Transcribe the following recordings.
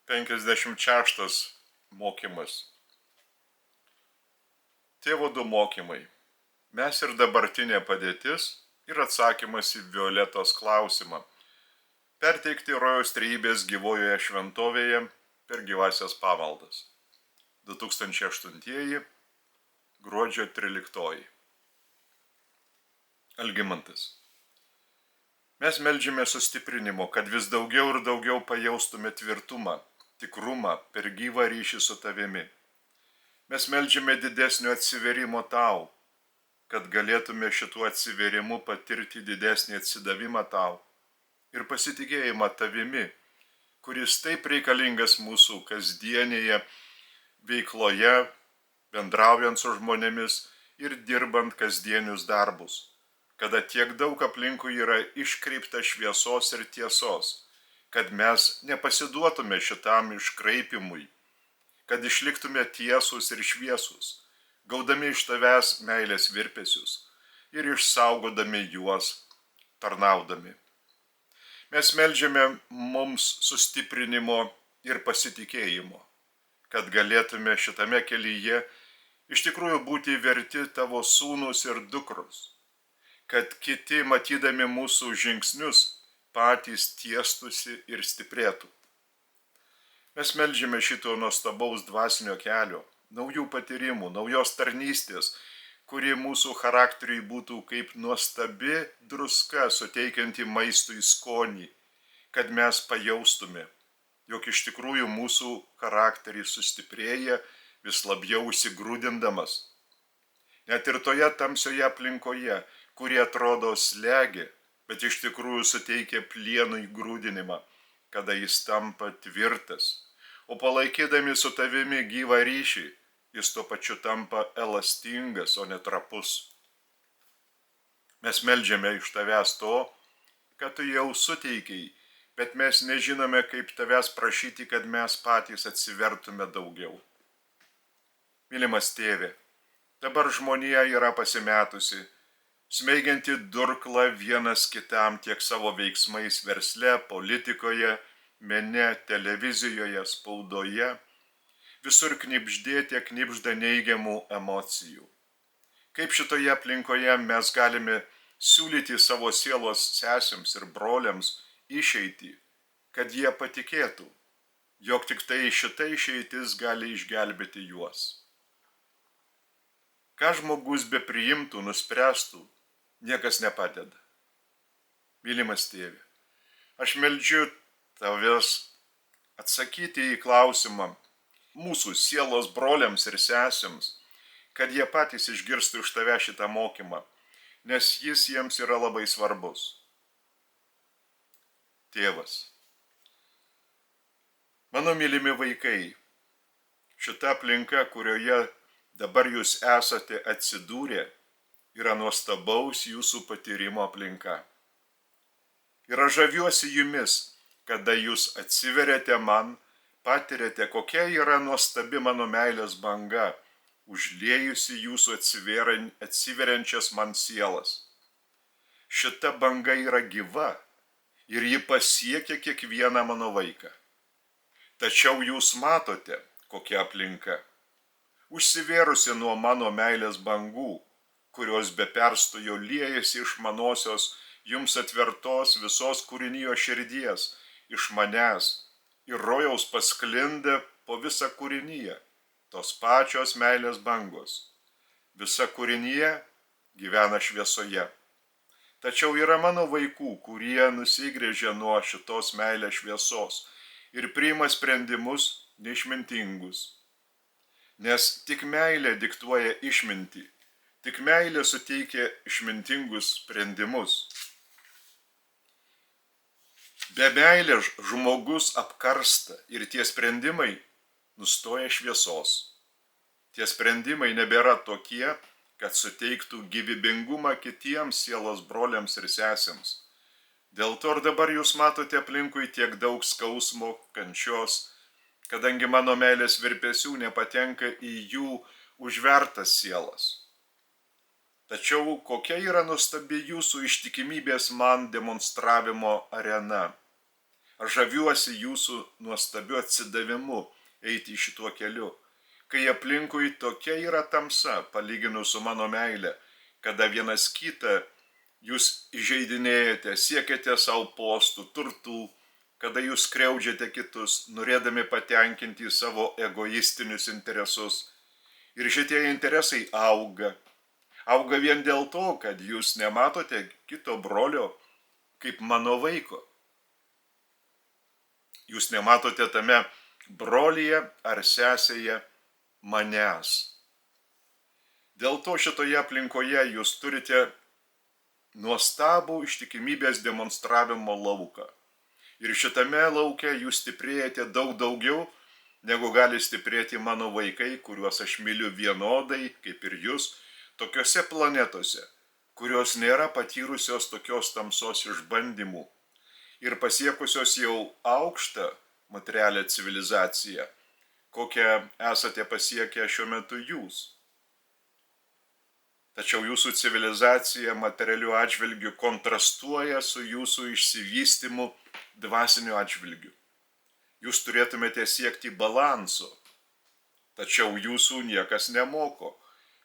56 mokymas. Tėvo du mokymai. Mes ir dabartinė padėtis ir atsakymas į Violetos klausimą. Perteikti rojaus trejybės gyvojoje šventovėje per gyvasias pamaldas. 2008 gruodžio 13. Algimantas. Mes meldžiame sustiprinimo, kad vis daugiau ir daugiau pajaustume tvirtumą, tikrumą per gyvą ryšį su tavimi. Mes meldžiame didesnio atsiverimo tau, kad galėtume šituo atsiverimu patirti didesnį atsidavimą tau ir pasitikėjimą tavimi, kuris taip reikalingas mūsų kasdienėje veikloje, bendraujant su žmonėmis ir dirbant kasdienius darbus, kada tiek daug aplinkui yra iškreipta šviesos ir tiesos, kad mes nepasiduotume šitam iškraipimui, kad išliktume tiesūs ir šviesūs, gaudami iš tavęs meilės virpesius ir išsaugodami juos tarnaudami. Mes meldžiame mums sustiprinimo ir pasitikėjimo, kad galėtume šitame kelyje iš tikrųjų būti verti tavo sūnus ir dukros, kad kiti matydami mūsų žingsnius patys tiestusi ir stiprėtų. Mes meldžiame šito nuostabaus dvasinio kelio, naujų patyrimų, naujos tarnystės, kuri mūsų charakteriui būtų kaip nuostabi druska suteikianti maistui skonį, kad mes pajaustume, jog iš tikrųjų mūsų charakteris sustiprėja vis labiau įsigrūdindamas. Net ir toje tamsioje aplinkoje, kurie atrodo slegia, bet iš tikrųjų suteikia plienui grūdinimą, kada jis tampa tvirtas, o palaikydami su tavimi gyvą ryšį, jis tuo pačiu tampa elastingas, o ne trapus. Mes meldžiame iš tavęs to, kad tu jau suteikiai, bet mes nežinome, kaip tavęs prašyti, kad mes patys atsivertume daugiau. Mylimas tėve, dabar žmonija yra pasimetusi, smeigianti durklą vienas kitam tiek savo veiksmais versle, politikoje, mene, televizijoje, spaudoje, visur knibždėte knibžda neigiamų emocijų. Kaip šitoje aplinkoje mes galime siūlyti savo sielos sesėms ir broliams išeitį, kad jie patikėtų, jog tik tai šita išeitis gali išgelbėti juos. Ką žmogus be priimtų, nuspręstų, niekas nepadeda. Mylimas tėve, aš meldžiu tavęs atsakyti į klausimą mūsų sielos broliams ir sesėms, kad jie patys išgirstų iš tave šitą mokymą, nes jis jiems yra labai svarbus. Tėvas, mano mylimi vaikai, šita aplinka, kurioje dabar jūs esate atsidūrę, yra nuostabaus jūsų patyrimo aplinka. Ir aš žaviuosi jumis, kada jūs atsiveriate man, patirėte, kokia yra nuostabi mano meilės banga, užliejusi jūsų atsiveriančias man sielas. Šita banga yra gyva ir ji pasiekia kiekvieną mano vaiką. Tačiau jūs matote, kokia aplinka. Užsivėrusi nuo mano meilės bangų, kurios be perstojo liejasi iš manosios jums atvertos visos kūrinijos širdies, iš manęs ir rojaus pasklinda po visą kūriniją, tos pačios meilės bangos. Visa kūrinija gyvena šviesoje. Tačiau yra mano vaikų, kurie nusigręžia nuo šitos meilės šviesos ir priima sprendimus neišmintingus. Nes tik meilė diktuoja išmintį, tik meilė suteikia išmintingus sprendimus. Be meilės žmogus apkarsta ir tie sprendimai nustoja šviesos. Tie sprendimai nebėra tokie, kad suteiktų gyvybingumą kitiems sielos broliams ir sesėms. Dėl to ir dabar jūs matote aplinkui tiek daug skausmo, kančios, kadangi mano meilės virpesių nepatenka į jų užvertas sielas. Tačiau kokia yra nuostabi jūsų ištikimybės man demonstravimo arena. Aš žaviuosi jūsų nuostabiu atsidavimu eiti šituo keliu, kai aplinkui tokia yra tamsa, palyginus su mano meile, kada vienas kitą jūs įžeidinėjate, siekiate savo postų, turtų, kada jūs skriaudžiate kitus, norėdami patenkinti savo egoistinius interesus. Ir šitie interesai auga. Auga vien dėl to, kad jūs nematote kito brolio kaip mano vaiko. Jūs nematote tame brolyje ar sesėje manęs. Dėl to šitoje aplinkoje jūs turite nuostabų ištikimybės demonstravimo lauką. Ir šitame lauke jūs stiprėjate daug daugiau, negu gali stiprėti mano vaikai, kuriuos aš myliu vienodai, kaip ir jūs, tokiose planetose, kurios nėra patyrusios tokios tamsos išbandymų ir pasiekusios jau aukštą materialią civilizaciją, kokią esate pasiekę šiuo metu jūs. Tačiau jūsų civilizacija materialių atžvilgių kontrastuoja su jūsų išsivystymu dvasiniu atžvilgiu. Jūs turėtumėte siekti balanso, tačiau jūsų niekas nemoko,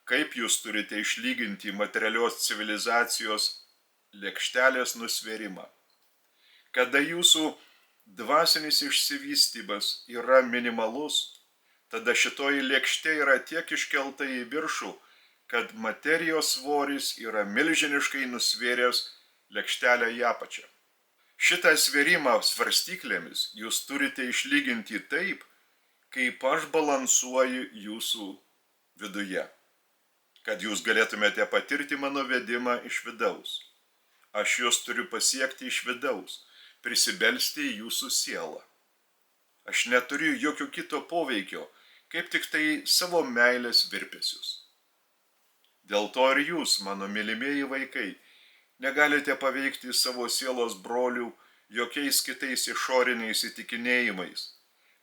kaip jūs turite išlyginti materialios civilizacijos lėkštelės nusvėrimą. Kada jūsų dvasinis išsivystymas yra minimalus, tada šitoji lėkštė yra tiek iškelta į viršų, kad materijos svoris yra milžiniškai nusvėręs lėkštelę į apačią. Šitą svėrimą svarstyklėmis jūs turite išlyginti taip, kaip aš balansuoju jūsų viduje, kad jūs galėtumėte patirti mano vedimą iš vidaus. Aš jūs turiu pasiekti iš vidaus, prisibelsti į jūsų sielą. Aš neturiu jokio kito poveikio, kaip tik tai savo meilės virpesius. Dėl to ir jūs, mano mylimieji vaikai, negalite paveikti savo sielos brolių jokiais kitais išoriniais įtikinėjimais,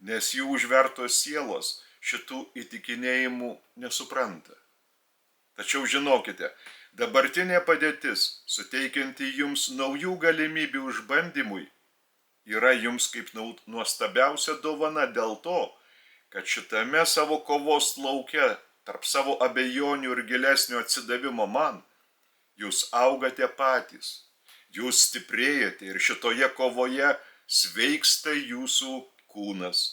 nes jų užvertos sielos šitų įtikinėjimų nesupranta. Tačiau žinokite, dabartinė padėtis, suteikianti jums naujų galimybių išbandymui, yra jums kaip nuostabiausia dovana dėl to, kad šitame savo kovos lauke, tarp savo abejonių ir gilesnio atsidavimo man, jūs augate patys, jūs stiprėjate ir šitoje kovoje sveiksta jūsų kūnas.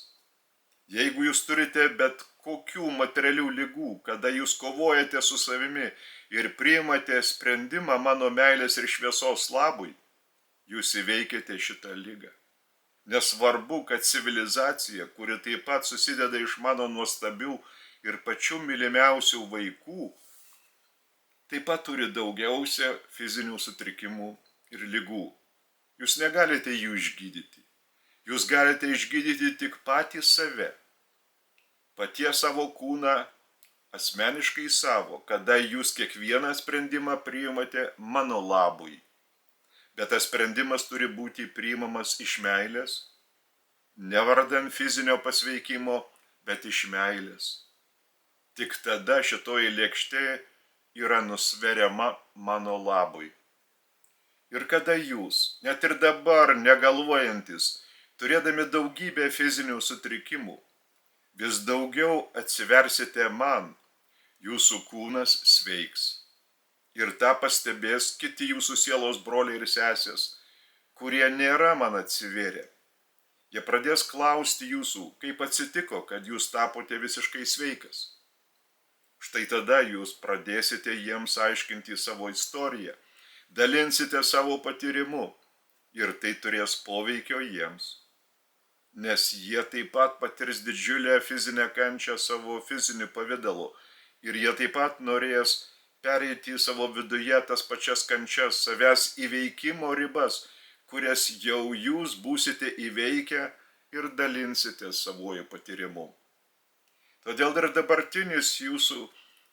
Jeigu jūs turite bet kokių materialių ligų, kada jūs kovojate su savimi ir priimate sprendimą mano meilės ir šviesos labui, jūs įveikėte šitą ligą. Nesvarbu, kad civilizacija, kuri taip pat susideda iš mano nuostabių ir pačių mylimiausių vaikų, taip pat turi daugiausia fizinių sutrikimų ir ligų. Jūs negalite jų išgydyti. Jūs galite išgydyti tik patį save. Patie savo kūną, asmeniškai savo, kada jūs kiekvieną sprendimą priimate mano labui. Bet tas sprendimas turi būti priimamas iš meilės, ne vardan fizinio pasveikimo, bet iš meilės. Tik tada šitoji lėkštė yra nusveriama mano labui. Ir kada jūs, net ir dabar negalvojantis, turėdami daugybę fizinių sutrikimų, vis daugiau atsiversite man, jūsų kūnas sveiks. Ir tą pastebės kiti jūsų sielos broliai ir sesės, kurie nėra man atsivėrę. Jie pradės klausti jūsų, kaip atsitiko, kad jūs tapote visiškai sveikas. Štai tada jūs pradėsite jiems aiškinti savo istoriją, dalinsite savo patyrimu ir tai turės poveikio jiems. Nes jie taip pat patirs didžiulę fizinę kančią savo fiziniu pavidalu ir jie taip pat norės pereiti į savo viduje tas pačias kančias, savęs įveikimo ribas, kurias jau jūs būsite įveikę ir dalinsite savoju patyrimu. Todėl ir dabartinis jūsų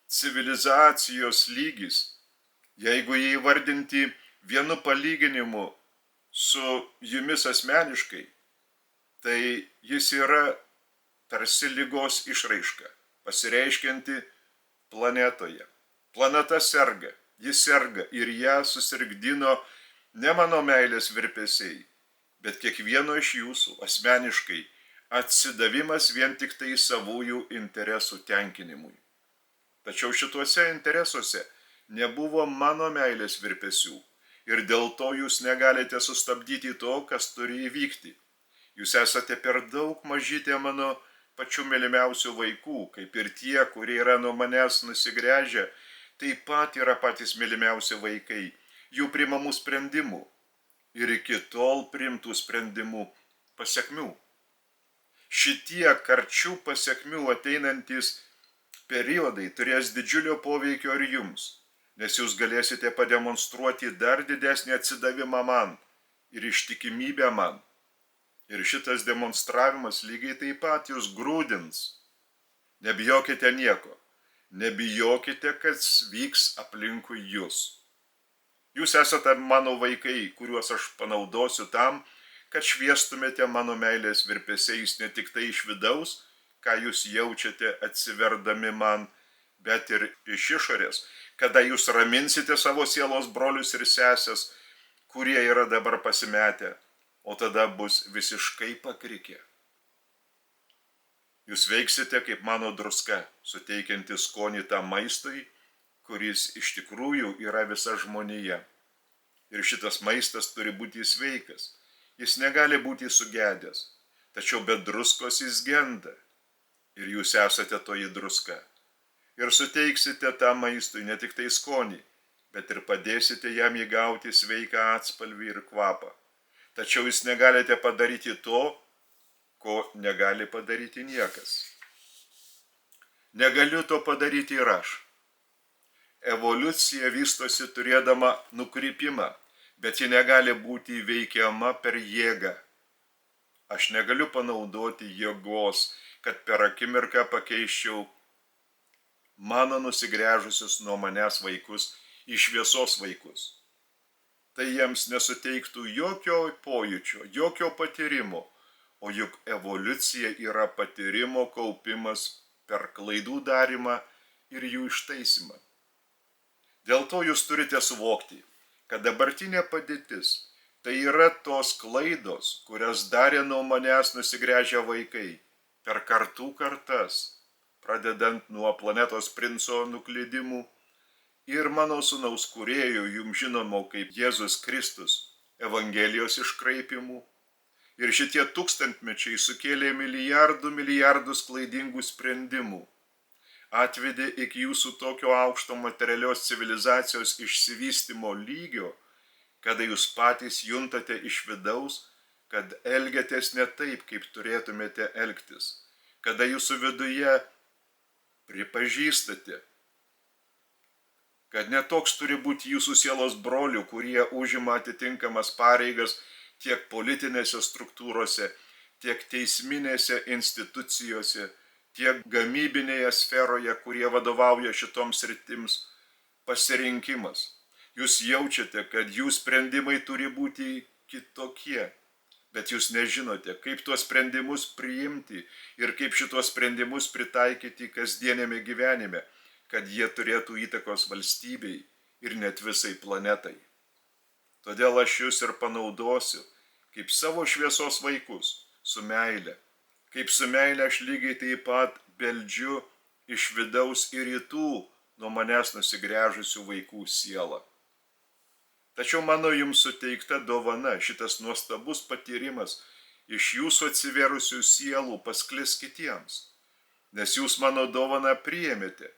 civilizacijos lygis, jeigu jį įvardinti vienu palyginimu su jumis asmeniškai, tai jis yra tarsi ligos išraiška, pasireiškianti planetoje. Planeta serga, jis serga ir ją susirgdino ne mano meilės virpesiai, bet kiekvieno iš jūsų asmeniškai atsidavimas vien tik tai savųjų interesų tenkinimui. Tačiau šituose interesuose nebuvo mano meilės virpesių ir dėl to jūs negalite sustabdyti to, kas turi įvykti. Jūs esate per daug mažytė mano pačių mylimiausių vaikų, kaip ir tie, kurie yra nuo manęs nusigręžę, taip pat yra patys mylimiausi vaikai, jų priimamų sprendimų ir iki tol priimtų sprendimų pasekmių. Šitie karčių pasekmių ateinantys periodai turės didžiulio poveikio ir jums, nes jūs galėsite pademonstruoti dar didesnį atsidavimą man ir ištikimybę man. Ir šitas demonstravimas lygiai taip pat jūs grūdins. Nebijokite nieko. Nebijokite, kas vyks aplinkui jūs. Jūs esate mano vaikai, kuriuos aš panaudosiu tam, kad šviestumėte mano meilės virpesiais ne tik tai iš vidaus, ką jūs jaučiate atsiverdami man, bet ir iš išorės, kada jūs raminsite savo sielos brolius ir sesės, kurie yra dabar pasimetę, o tada bus visiškai pakrikę. Jūs veiksite kaip mano druska, suteikianti skonį tam maistui, kuris iš tikrųjų yra visa žmonija. Ir šitas maistas turi būti sveikas. Jis negali būti sugedęs, tačiau be druskos jis genda. Ir jūs esate toji druska. Ir suteiksite tam maistui ne tik tai skonį, bet ir padėsite jam įgauti sveiką atspalvį ir kvapą. Tačiau jūs negalite padaryti to, ko negali padaryti niekas. Negaliu to padaryti ir aš. Evoliucija vystosi turėdama nukrypimą, bet ji negali būti veikiama per jėgą. Aš negaliu panaudoti jėgos, kad per akimirką pakeiščiau mano nusigręžusius nuo manęs vaikus į šviesos vaikus. Tai jiems nesuteiktų jokio pojūčio, jokio patyrimo, o juk evoliucija yra patyrimo kaupimas per klaidų darymą ir jų ištaisimą. Dėl to jūs turite suvokti, kad dabartinė padėtis tai yra tos klaidos, kurias darė nuo manęs nusigręžę vaikai per kartų kartas, pradedant nuo planetos princo nuklydimų ir mano sūnaus kūrėjo, jums žinomo kaip Jėzus Kristus, Evangelijos iškraipimų. Ir šitie tūkstantmečiai sukėlė milijardus klaidingų sprendimų. Atvedė iki jūsų tokio aukšto materialios civilizacijos išsivystymo lygio, kada jūs patys juntate iš vidaus, kad elgiatės ne taip, kaip turėtumėte elgtis, kada jūsų viduje pripažįstate, kad netoks turi būti jūsų sielos brolių, kurie užima atitinkamas pareigas tiek politinėse struktūrose, tiek teisminėse institucijose, tiek gamybinėje sferoje, kurie vadovauja šitoms sritims, pasirinkimas. Jūs jaučiate, kad jų sprendimai turi būti kitokie, bet jūs nežinote, kaip tuos sprendimus priimti ir kaip šitos sprendimus pritaikyti kasdienėme gyvenime, kad jie turėtų įtakos valstybei ir net visai planetai. Todėl aš jūs ir panaudosiu kaip savo šviesos vaikus, su meile. Kaip su meile aš lygiai taip pat beldžiu iš vidaus ir rytų nuo manęs nusigręžusių vaikų sielą. Tačiau mano jums suteikta dovana, šitas nuostabus patyrimas iš jūsų atsivėrusių sielų pasklis kitiems, nes jūs mano dovaną priėmėte,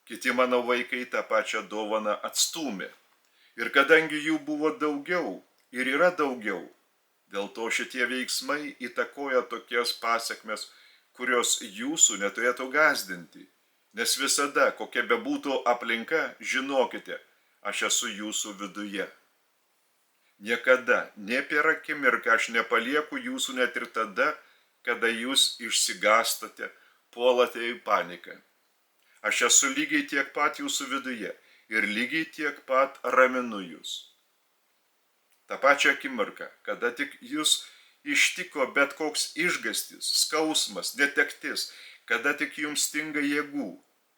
kiti mano vaikai tą pačią dovaną atstūmė. Ir kadangi jų buvo daugiau ir yra daugiau, dėl to šitie veiksmai įtakoja tokias pasekmes, kurios jūsų neturėtų gąsdinti. Nes visada, kokia bebūtų aplinka, žinokite, aš esu jūsų viduje. Niekada, ne per akimirką aš nepalieku jūsų net ir tada, kada jūs išsigąstate, puolate į paniką. Aš esu lygiai tiek pat jūsų viduje ir lygiai tiek pat raminu jūs. Ta pačia akimirka, kada tik jūs ištiko bet koks išgąstis, skausmas, netektis, kada tik jums stinga jėgų,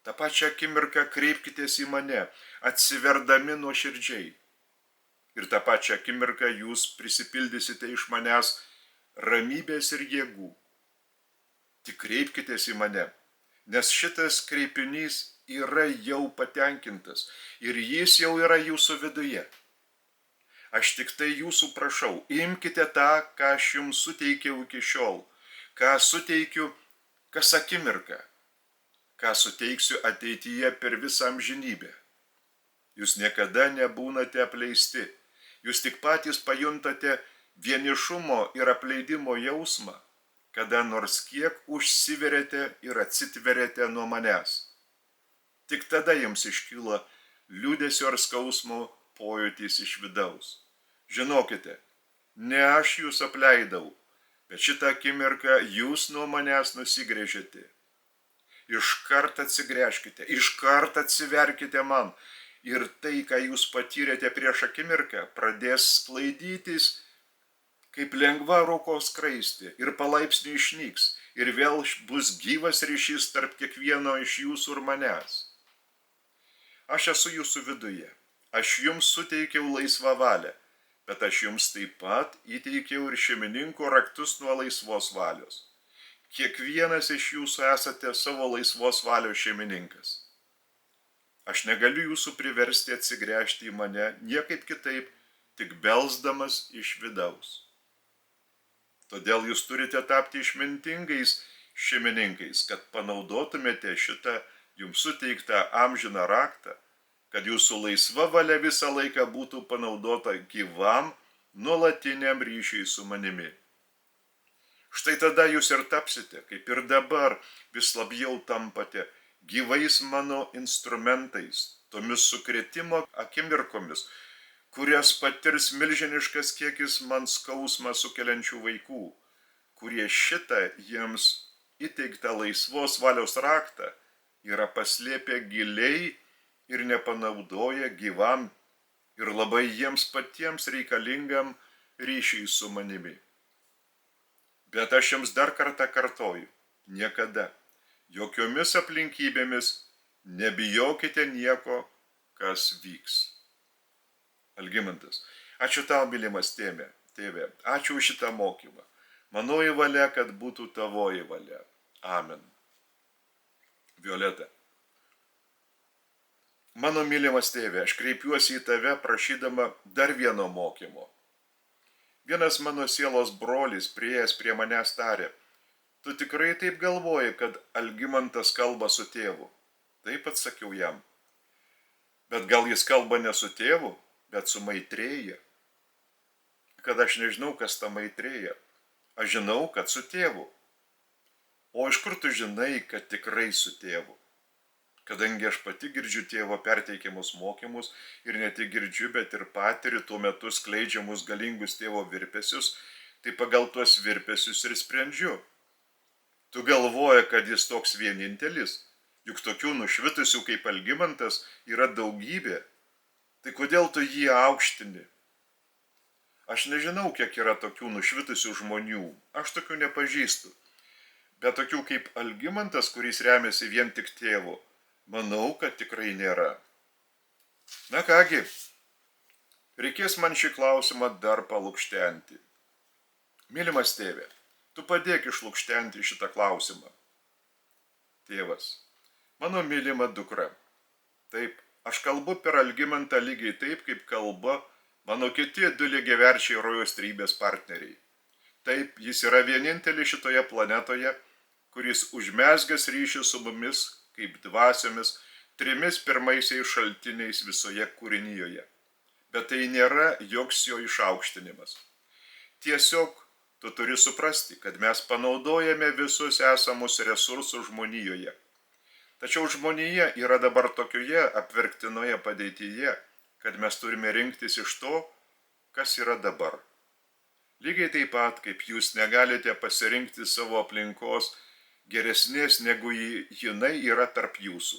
tą pačią akimirką kreipkitės į mane, atsiverdami nuoširdžiai. ir tą pačią akimirką jūs prisipildysite iš manęs ramybės ir jėgų. Tik kreipkitės į mane, nes šitas kreipinys yra jau patenkintas ir jis jau yra jūsų viduje. Aš tik tai jūsų prašau, imkite tą, ką aš jums suteikiau iki šiol, ką suteikiu kas akimirką, ką suteiksiu ateityje per visą amžinybę. Jūs niekada nebūnate apleisti, jūs tik patys pajuntate vienišumo ir apleidimo jausmą, kada nors kiek užsiveriate ir atsitveriate nuo manęs. Tik tada jums iškyla liūdesio ar skausmo pojūtis iš vidaus. Žinokite, ne aš jūs apleidau, bet šitą akimirką jūs nuo manęs nusigręžėte. Iškart atsigręžkite, iškart atsiverkite man ir tai, ką jūs patyrėte prieš akimirką, pradės sklaidytis kaip lengva rūkos skraistė ir palaipsniui išnyks ir vėl bus gyvas ryšys tarp kiekvieno iš jūsų ir manęs. Aš esu jūsų viduje, aš jums suteikiau laisvą valią, bet aš jums taip pat įteikiau ir šeimininko raktus nuo laisvos valios. Kiekvienas iš jūsų esate savo laisvos valios šeimininkas. Aš negaliu jūsų priversti atsigręžti į mane niekaip kitaip, tik belsdamas iš vidaus. Todėl jūs turite tapti išmintingais šeimininkais, kad panaudotumėte šitą jums suteiktą amžiną raktą, kad jūsų laisva valia visą laiką būtų panaudota gyvam, nuolatiniam ryšiui su manimi. Štai tada jūs ir tapsite, kaip ir dabar vis labiau tampate gyvais mano instrumentais, tomis sukrėtimo akimirkomis, kurias patirs milžiniškas kiekis man skausmą sukeliančių vaikų, kurie šitą jiems įteiktą laisvos valios raktą yra paslėpę giliai ir nepanaudoja gyvam ir labai jiems patiems reikalingam ryšiui su manimi. Bet aš jums dar kartą kartoju, niekada, jokiomis aplinkybėmis nebijokite nieko, kas vyks. Algimantas, ačiū tau, mylimas tėve, ačiū už šitą mokymą. Manoji valia, kad būtų tavoji valia. Amen. Violeta. Mano mylimas tėve, aš kreipiuosi į tave prašydama dar vieno mokymo. Vienas mano sielos brolis priėjęs prie manęs tarė, tu tikrai taip galvoji, kad Algimantas kalba su tėvu? Taip atsakiau jam. Bet gal jis kalba ne su tėvu, bet su Maitrėja? Kad aš nežinau, kas ta Maitrėja. Aš žinau, kad su tėvu. O iš kur tu žinai, kad tikrai su tėvu? Kadangi aš pati girdžiu tėvo perteikiamus mokymus ir ne tik girdžiu, bet ir patiriu tuo metu skleidžiamus galingus tėvo virpesius, tai pagal tuos virpesius ir sprendžiu. Tu galvoji, kad jis toks vienintelis, juk tokių nušvitusių kaip Algimantas yra daugybė. Tai kodėl tu jį aukštini? Aš nežinau, kiek yra tokių nušvitusių žmonių, aš tokių nepažįstu. Bet tokių kaip Algimantas, kuris remiasi vien tik tėvu, manau, kad tikrai nėra. Na kągi, reikės man šį klausimą dar palukštenti. Mylimas tėve, tu padėk išlukštenti šitą klausimą. Tėvas, mano mylima dukra. Taip, aš kalbu per Algimantą lygiai taip, kaip kalba mano kiti du lygiaverčiai rojaus trybės partneriai. Taip, jis yra vienintelis šitoje planetoje, kuris užmezgęs ryšį su mumis kaip dvasiomis, trimis pirmaisiais šaltiniais visoje kūrinijoje. Bet tai nėra joks jo išaukštinimas. Tiesiog tu turi suprasti, kad mes panaudojame visus esamus resursus žmonijoje. Tačiau žmonija yra dabar tokioje apverktinoje padėtyje, kad mes turime rinktis iš to, kas yra dabar. Lygiai taip pat, kaip jūs negalite pasirinkti savo aplinkos geresnės negu jinai yra tarp jūsų.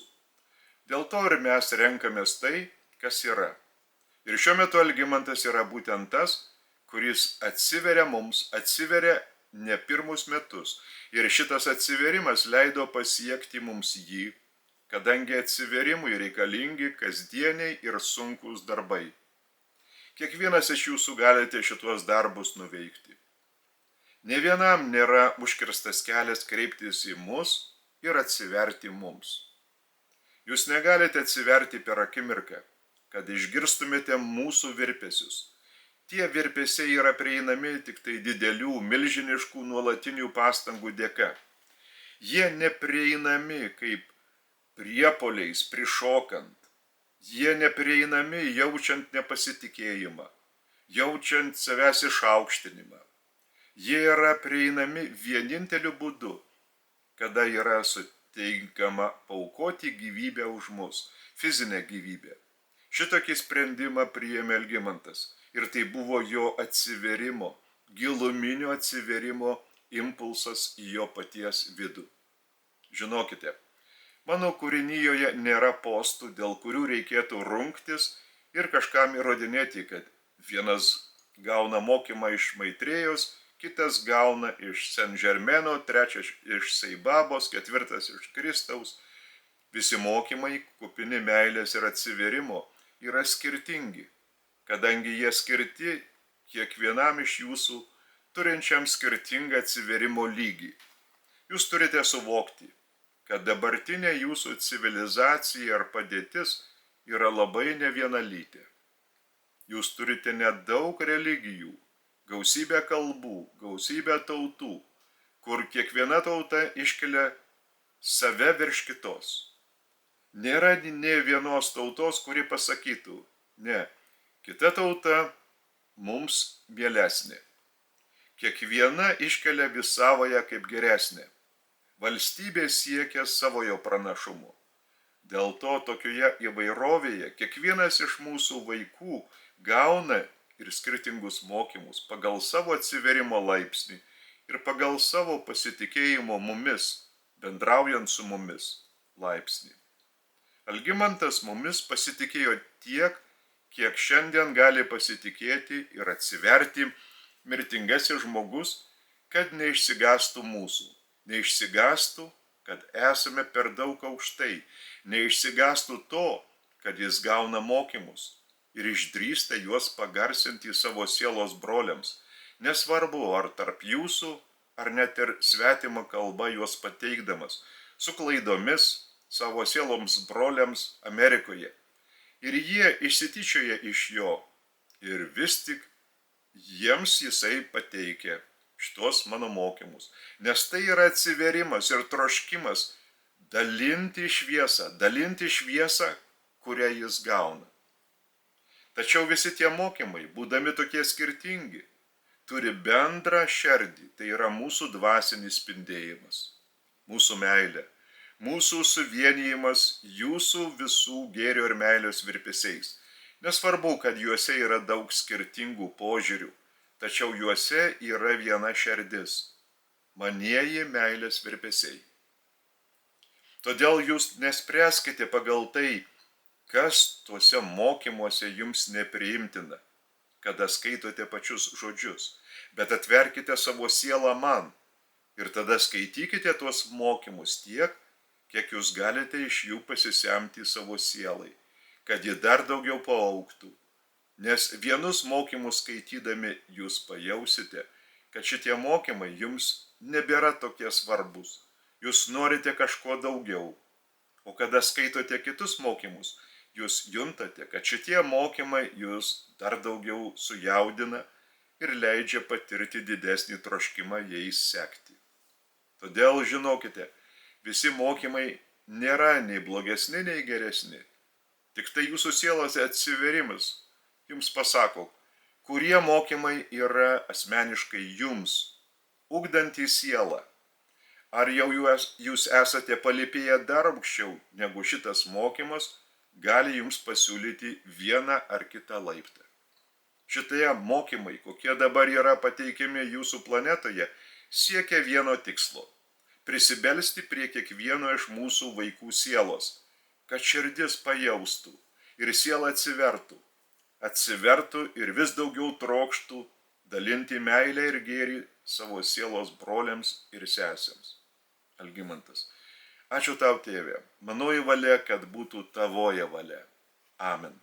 Dėl to ir mes renkamės tai, kas yra. Ir šiuo metu Algimantas yra būtent tas, kuris atsiveria mums, atsiveria ne pirmus metus. Ir šitas atsiverimas leido pasiekti mums jį, kadangi atsiverimui reikalingi kasdieniai ir sunkūs darbai. Kiekvienas iš jūsų galite šituos darbus nuveikti. Ne vienam nėra užkirstas kelias kreiptis į mus ir atsiverti mums. Jūs negalite atsiverti per akimirką, kad išgirstumėte mūsų virpesius. Tie virpesiai yra prieinami tik tai didelių, milžiniškų, nuolatinių pastangų dėka. Jie neprieinami kaip priepoliais prišokant. Jie neprieinami jaučiant nepasitikėjimą, jaučiant savęs išaukštinimą. Jie yra prieinami vieninteliu būdu, kada yra suteikiama paaukoti gyvybę už mus, fizinę gyvybę. Šitokį sprendimą priėmė Algimantas ir tai buvo jo atsiverimo, giluminio atsiverimo impulsas į jo paties vidų. Žinokite, mano kūrinyjoje nėra postų, dėl kurių reikėtų rungtis ir kažkam įrodinėti, kad vienas gauna mokymą iš Maitrėjos, kitas gauna iš Sen-Žermeno, trečias iš Seibabos, ketvirtas iš Kristaus. Visi mokymai, kupini meilės ir atsiverimo, yra skirtingi, kadangi jie skirti kiekvienam iš jūsų turinčiam skirtingą atsiverimo lygį. Jūs turite suvokti, kad dabartinė jūsų civilizacija ar padėtis yra labai nevienalytė. Jūs turite nedaug religijų, gausybę kalbų, gausybę tautų, kur kiekviena tauta iškelia save virš kitos. Nėra nė vienos tautos, kuri pasakytų, ne, kita tauta mums mielesnė. Kiekviena iškelia vis savoje kaip geresnė. Valstybė siekia savojo pranašumo. Dėl to tokioje įvairovėje kiekvienas iš mūsų vaikų gauna ir skirtingus mokymus pagal savo atsiverimo laipsnį ir pagal savo pasitikėjimo mumis, bendraujant su mumis laipsnį. Algimantas mumis pasitikėjo tiek, kiek šiandien gali pasitikėti ir atsiverti mirtingasis žmogus, kad neišsigąstų mūsų. Neišsigąstų, kad esame per daug aukštai, neišsigąstų to, kad jis gauna mokymus ir išdrįsta juos pagarsinti savo sielos broliams, nesvarbu ar tarp jūsų, ar net ir svetima kalba juos pateikdamas, su klaidomis savo sieloms broliams Amerikoje. Ir jie išsityčioja iš jo ir vis tik jiems jisai pateikia šitos mano mokymus, nes tai yra atsiverimas ir troškimas dalinti šviesą, kurią jis gauna. Tačiau visi tie mokymai, būdami tokie skirtingi, turi bendrą šerdį, tai yra mūsų dvasinis spindėjimas, mūsų meilė, mūsų suvienijimas jūsų visų gėrio ir meilės virpesiais. Nesvarbu, kad juose yra daug skirtingų požiūrių, tačiau juose yra viena šerdis – manieji meilės virpesiai. Todėl jūs nespręskite pagal tai, kas tuose mokymuose jums nepriimtina, kada skaitote pačius žodžius, bet atverkite savo sielą man ir tada skaitykite tuos mokymus tiek, kiek jūs galite iš jų pasisemti savo sielai, kad ji dar daugiau paaugtų. Nes vienus mokymus skaitydami jūs pajausite, kad šitie mokymai jums nebėra tokie svarbus. Jūs norite kažko daugiau. O kada skaitote kitus mokymus, jūs juntate, kad šitie mokymai jūs dar daugiau sujaudina ir leidžia patirti didesnį troškimą jais sekti. Todėl žinokite, visi mokymai nėra nei blogesni, nei geresni. Tik tai jūsų sielos atsiverimas jums pasako, kurie mokymai yra asmeniškai jums, ugdantys sielą. Ar jau jūs esate palypėję dar aukščiau negu šitas mokymas, gali jums pasiūlyti vieną ar kitą laiptą. Šitie mokymai, kokie dabar yra pateikiami jūsų planetoje, siekia vieno tikslo – prisibelsti prie kiekvieno iš mūsų vaikų sielos, kad širdis pajaustų ir siela atsivertų ir vis daugiau trokštų dalinti meilę ir gėrį savo sielos broliams ir sesėms. Algimantas. Ačiū tau, tėve. Manoji valia, kad būtų tavoje valia. Amen.